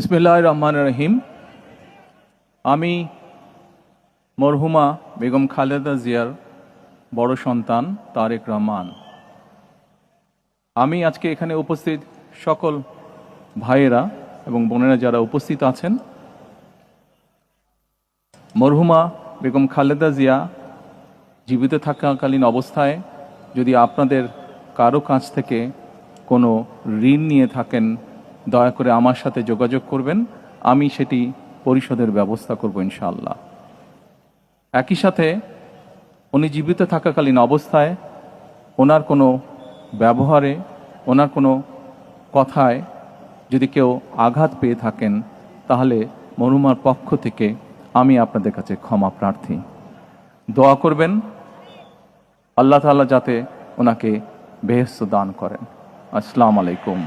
বিসমিল্লাহির রহমানির রহিম। আমি মরহুমা বেগম খালেদা জিয়ার বড় সন্তান তারেক রহমান। আমি আজকে এখানে উপস্থিত সকল ভাইয়েরা এবং বোনেরা যারা উপস্থিত আছেন, মরহুমা বেগম খালেদা জিয়া জীবিত থাকাকালীন অবস্থায় যদি আপনাদের কারো কাছ থেকে কোনো ঋণ নিয়ে থাকেন, দয়া করে আমার সাথে যোগাযোগ করবেন, আমি সেটি পরিশোধের ব্যবস্থা করব ইনশাআল্লাহ। একই সাথে উনি জীবিত থাকাকালীন অবস্থায় ওনার কোনো ব্যবহারে, ওনার কোনো কথায় যদি কেউ আঘাত পেয়ে থাকেন, তাহলে মরহুমার পক্ষ থেকে আমি আপনাদের কাছে ক্ষমা প্রার্থী। দোয়া করবেন আল্লাহ তাআলা যাতে ওনাকে বেহেশত দান করেন। আসসালামু আলাইকুম।